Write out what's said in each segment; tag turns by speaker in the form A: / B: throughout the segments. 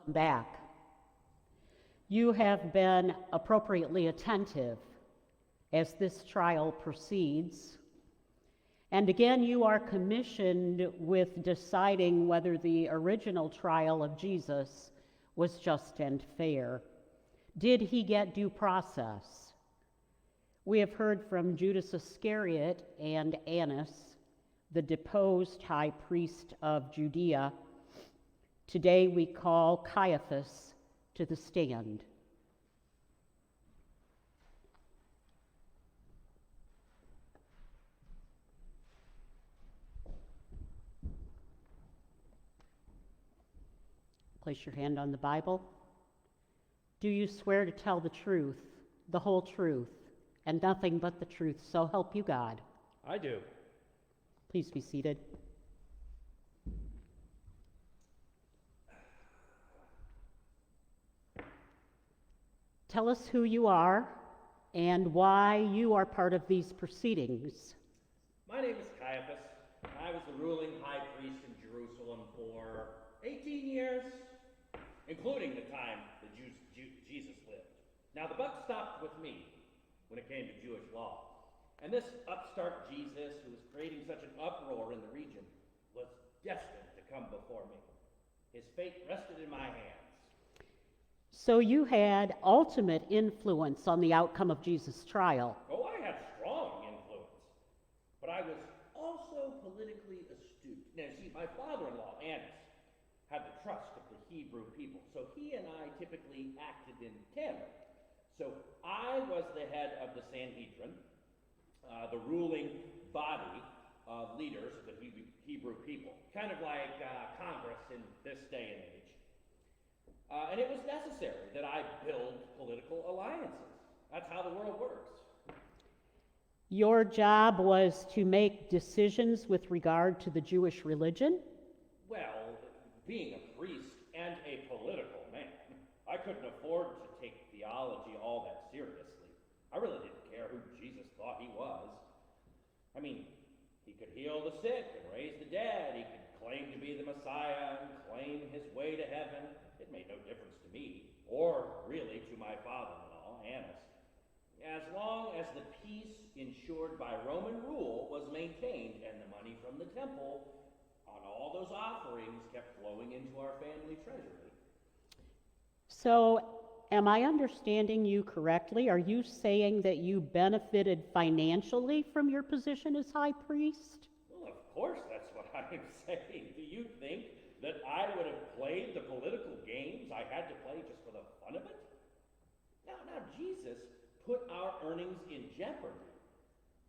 A: back. You have been appropriately attentive as this trial proceeds. And again, you are commissioned with deciding whether the original trial of Jesus was just and fair. Did he get due process? We have heard from Judas Iscariot and Annas, the deposed high priest of Judea. Today we call Caiaphas to the stand. Place your hand on the Bible. Do you swear to tell the truth, the whole truth, and nothing but the truth, so help you God?
B: I do.
A: Please be seated. Tell us who you are and why you are part of these proceedings.
B: My name is Caiaphas. I was the ruling high priest in Jerusalem for 18 years, including the time that Jesus lived. Now, the buck stopped with me when it came to Jewish law. And this upstart Jesus, who was creating such an uproar in the region, was destined to come before me. His fate rested in my hands.
A: So you had ultimate influence on the outcome of Jesus' trial.
B: Oh, I had strong influence. But I was also politically astute. Now, see, my father-in-law, Annas, had the trust of the Hebrew people. So he and I typically acted in tandem. So I was the head of the Sanhedrin, the ruling body of leaders of the Hebrew people, kind of like Congress in this day and age. And it was necessary that I build political alliances. That's how the world works.
A: Your job was to make decisions with regard to the Jewish religion?
B: Well, being a priest and a political man, I couldn't afford to take theology all that seriously. I really didn't care who Jesus thought he was. I mean, he could heal the sick and raise the dead. He could claim to be the Messiah and claim his way to heaven. It made no difference to me, or really to my father-in-law, Annas, as long as the peace ensured by Roman rule was maintained and the money from the temple on all those offerings kept flowing into our family treasury.
A: So, am I understanding you correctly? Are you saying that you benefited financially from your position as high priest?
B: Well, of course that's what I'm saying. Do you think that I would have played the political games I had to play just for the fun of it? Now, Jesus put our earnings in jeopardy.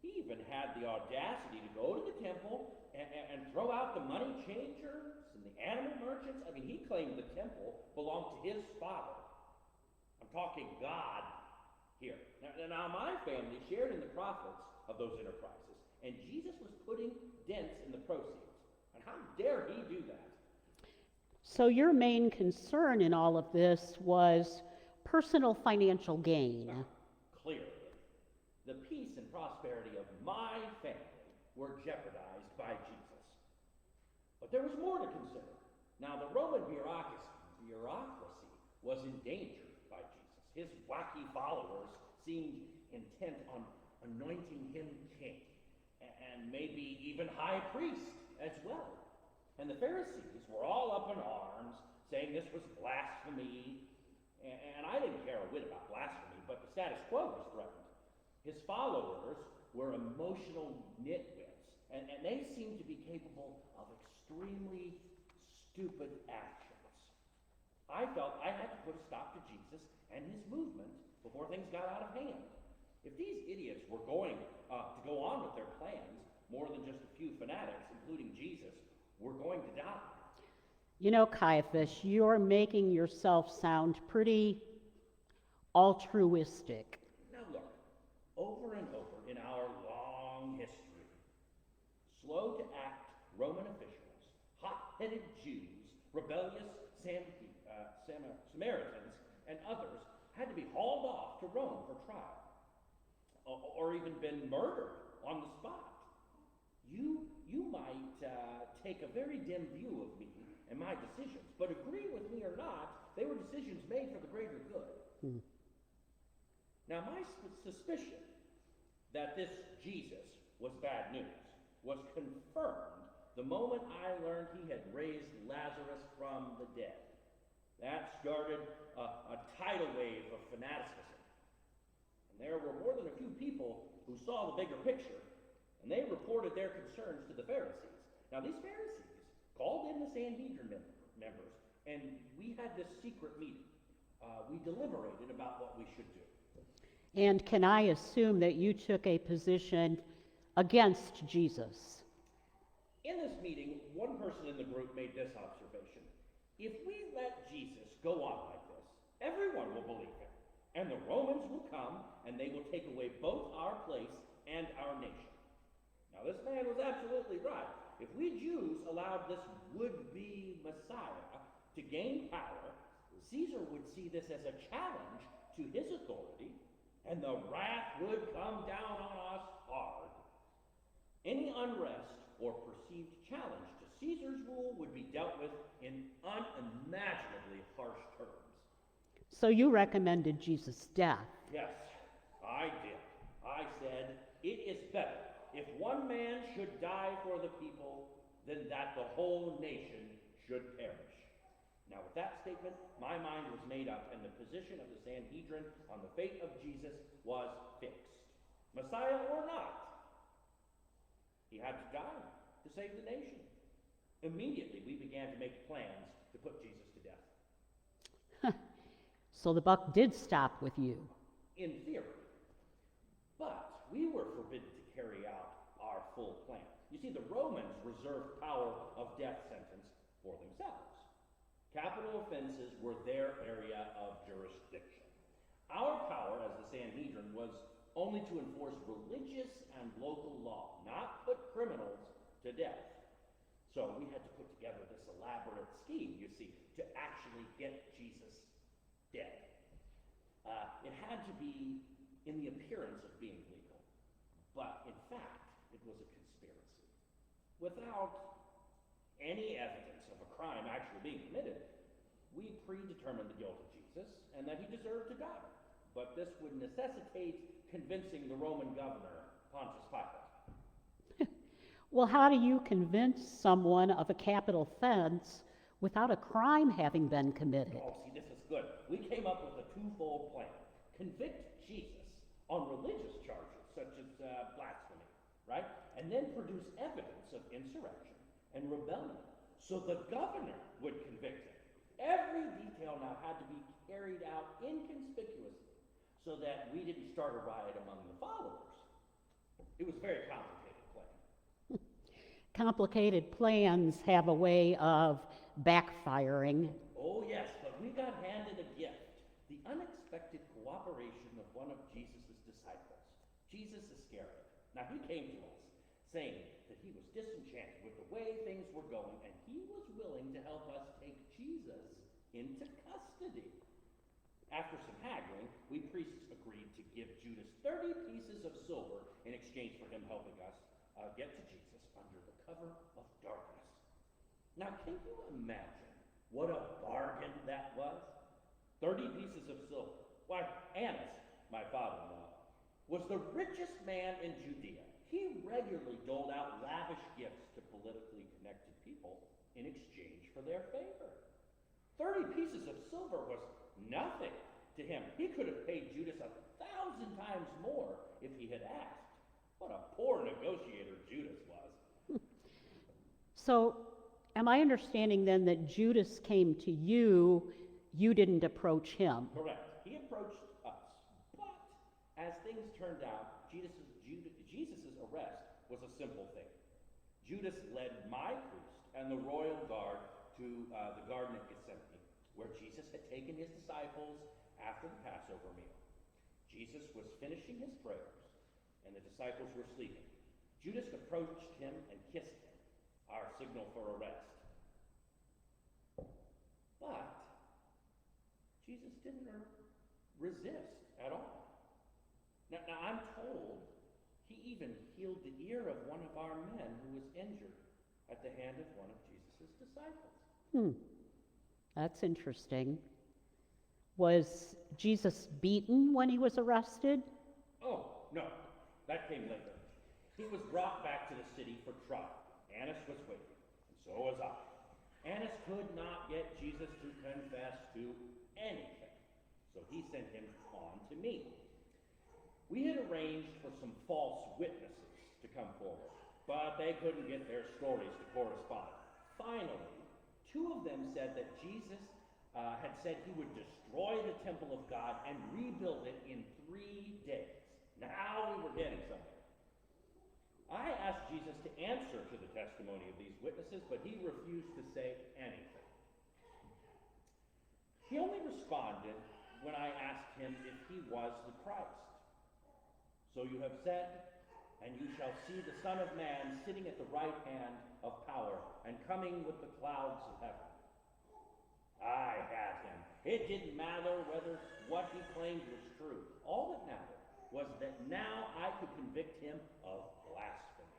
B: He even had the audacity to go to the temple and throw out the money changers and the animal merchants. I mean, he claimed the temple belonged to his father. I'm talking God here. Now, my family shared in the profits of those enterprises, and Jesus was putting dents in the proceeds. And how dare he do that?
A: So your main concern in all of this was personal financial gain.
B: Clearly, the peace and prosperity of my family were jeopardized by Jesus. But there was more to consider. Now, the Roman bureaucracy was endangered by Jesus. His wacky followers seemed intent on anointing him king, and maybe even high priest as well. And the Pharisees were all up in arms, saying this was blasphemy, and I didn't care a whit about blasphemy, but the status quo was threatened. His followers were emotional nitwits, and they seemed to be capable of extremely stupid actions. I felt I had to put a stop to Jesus and his movement before things got out of hand. If these idiots were going to go on with their plans, more than just a few fanatics, including Jesus, were going to die.
A: You know, Caiaphas, you're making yourself sound pretty altruistic.
B: Now look, over and over in our long history, slow to act Roman officials, hot-headed Jews, rebellious Samaritans, and others had to be hauled off to Rome for trial, or even been murdered on the spot. You you might take a very dim view of me and my decisions, but agree with me or not, they were decisions made for the greater good.
A: Hmm.
B: Now, my suspicion that this Jesus was bad news was confirmed the moment I learned he had raised Lazarus from the dead. That started a tidal wave of fanaticism. And there were more than a few people who saw the bigger picture, and they reported their concerns to the Pharisees. Now, these Pharisees called in the Sanhedrin members, and we had this secret meeting. We deliberated about what we should do.
A: And can I assume that you took a position against Jesus?
B: In this meeting, one person in the group made this observation. If we let Jesus go on like this, everyone will believe him, and the Romans will come, and they will take away both our place and our nation. Now, this man was absolutely right. If we Jews allowed this would-be Messiah to gain power, Caesar would see this as a challenge to his authority, and the wrath would come down on us hard. Any unrest or perceived challenge to Caesar's rule would be dealt with in unimaginably harsh terms.
A: So you recommended Jesus' death.
B: Yes, I did. I said, it is better if one man should die for the people than that the whole nation should perish. Now, with that statement, my mind was made up, and the position of the Sanhedrin on the fate of Jesus was fixed. Messiah or not, he had to die to save the nation. Immediately, we began to make plans to put Jesus to death.
A: So the buck did stop with you.
B: In theory. But we were forbidden to carry out our full plan. You see, the Romans reserved power of death sentence for themselves. Capital offenses were their area of jurisdiction. Our power as the Sanhedrin was only to enforce religious and local law, not put criminals to death. So we had to put together this elaborate scheme, you see, to actually get Jesus dead. It had to be in the appearance of being legal, but in fact, it was a conspiracy. Without any evidence of a crime actually being committed, we predetermined the guilt of Jesus and that he deserved to die. But this would necessitate convincing the Roman governor, Pontius Pilate.
A: Well, how do you convince someone of a capital offense without a crime having been committed?
B: Oh, see, this is good. We came up with a twofold plan. Convict Jesus on religious charges, such as blasphemy, right? And then produce evidence of insurrection and rebellion, so the governor would convict him. Every detail now had to be carried out inconspicuously, so that we didn't start a riot among the followers. It was a very complicated plan.
A: Complicated plans have a way of backfiring.
B: Oh yes, but we got handed a gift. The unexpected cooperation of one of Jesus' disciples, Jesus Iscariot. Now he came to us, saying that he was disenchanted with the way things were going, and he was willing to help us take Jesus into custody. After some haggling, we priests agreed to give Judas 30 pieces of silver in exchange for him helping us get to Jesus under the cover of darkness. Now, can you imagine what a bargain that was? 30 pieces of silver. Why, Annas, my father-in-law, was the richest man in Judea. He regularly doled out lavish gifts to politically connected people in exchange for their favor. 30 pieces of silver was nothing to him. He could have paid Judas 1,000 times more if he had asked. What a poor negotiator Judas was.
A: So, am I understanding then that Judas came to you, you didn't approach him?
B: Correct. He approached us. But as things turned out, Jesus' arrest was a simple thing. Judas led my priest and the royal guard to the Garden of Gethsemane, where Jesus had taken his disciples after the Passover meal. Jesus was finishing his prayers, and the disciples were sleeping. Judas approached him and kissed him, our signal for arrest. But Jesus didn't resist at all. Now I'm told He even healed the ear of one of our men who was injured at the hand of one of Jesus' disciples.
A: That's interesting. Was Jesus beaten when he was arrested?
B: Oh, no, that came later. He was brought back to the city for trial. Annas was waiting, and so was I. Annas could not get Jesus to confess to anything, so he sent him on to me. We had arranged for some false witnesses to come forward, but they couldn't get their stories to correspond. Finally, two of them said that Jesus had said he would destroy the temple of God and rebuild it in 3 days. Now we were getting somewhere. I asked Jesus to answer to the testimony of these witnesses, but he refused to say anything. He only responded when I asked him if he was the Christ. So you have said, and you shall see the Son of Man sitting at the right hand of power and coming with the clouds of heaven. I had him. It didn't matter whether what he claimed was true. All that mattered was that now I could convict him of blasphemy.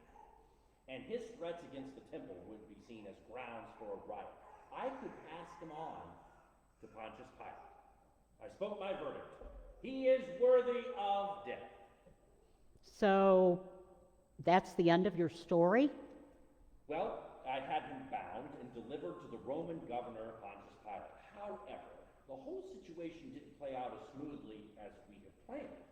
B: And his threats against the temple would be seen as grounds for a riot. I could pass him on to Pontius Pilate. I spoke my verdict. He is worthy of death.
A: So that's the end of your story?
B: Well, I had him bound and delivered to the Roman governor, Pontius Pilate. However, the whole situation didn't play out as smoothly as we had planned.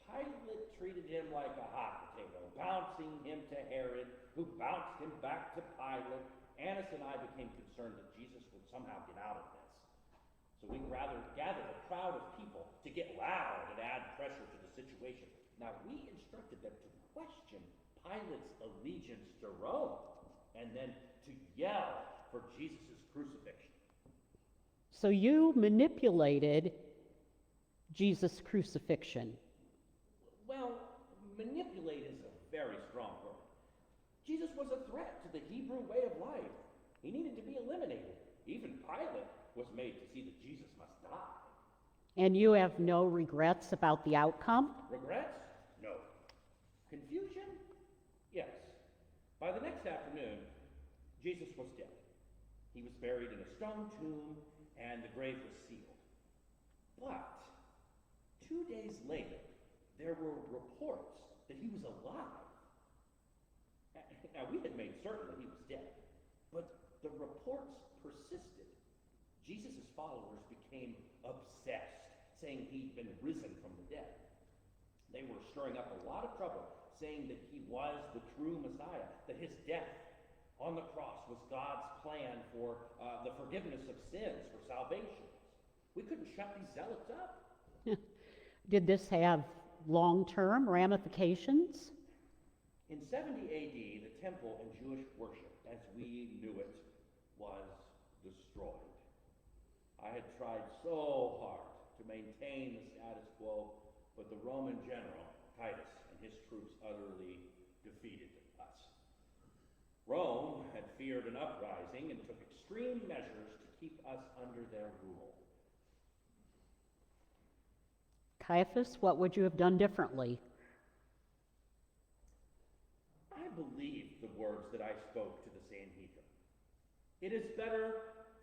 B: Pilate treated him like a hot potato, bouncing him to Herod, who bounced him back to Pilate. Annas and I became concerned that Jesus would somehow get out of this. So we rather gathered a crowd of people to get loud and add pressure to the situation. Now, we instructed them to question Pilate's allegiance to Rome and then to yell for Jesus' crucifixion.
A: So you manipulated Jesus' crucifixion.
B: Well, manipulate is a very strong word. Jesus was a threat to the Hebrew way of life. He needed to be eliminated. Even Pilate was made to see that Jesus must die.
A: And you have no regrets about the outcome?
B: Regrets? No. Confusion? Yes. By the next afternoon, Jesus was dead. He was buried in a stone tomb, and the grave was sealed. But 2 days later, there were reports that he was alive. Now, we had made certain that he was dead, but the reports persisted. Jesus' followers became obsessed, saying he'd been risen from the dead. They were stirring up a lot of trouble, saying that he was the true Messiah, that his death on the cross was God's plan for the forgiveness of sins, for salvation. We couldn't shut these zealots up.
A: Did this have long-term ramifications?
B: In 70 AD, the temple and Jewish worship, as we knew it, was destroyed. I had tried so hard to maintain the status quo, but the Roman general, Titus, and his troops utterly defeated us. Rome had feared an uprising and took extreme measures to keep us under their rule.
A: Caiaphas, what would you have done differently?
B: I believed the words that I spoke to the Sanhedrin. It is better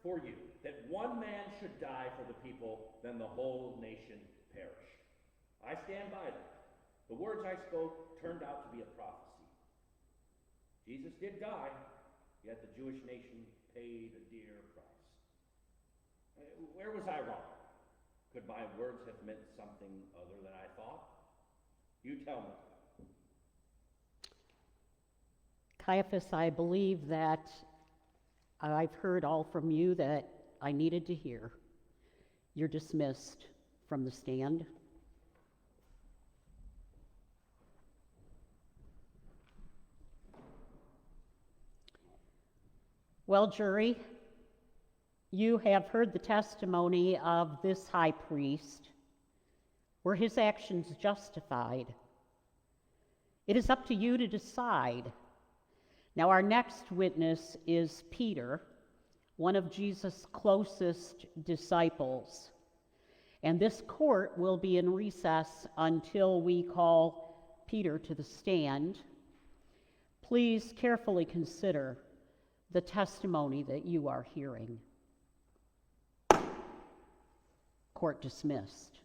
B: for you that one man should die for the people than the whole nation perish. I stand by that. The words I spoke turned out to be a prophecy. Jesus did die, yet the Jewish nation paid a dear price. Where was I wrong? Could my words have meant something other than I thought? You tell me.
A: Caiaphas, I believe that I've heard all from you that I needed to hear. You're dismissed from the stand. Well, jury, you have heard the testimony of this high priest. Were his actions justified? It is up to you to decide. Now, our next witness is Peter, one of Jesus' closest disciples. And this court will be in recess until we call Peter to the stand, please carefully consider the testimony that you are hearing. Court dismissed.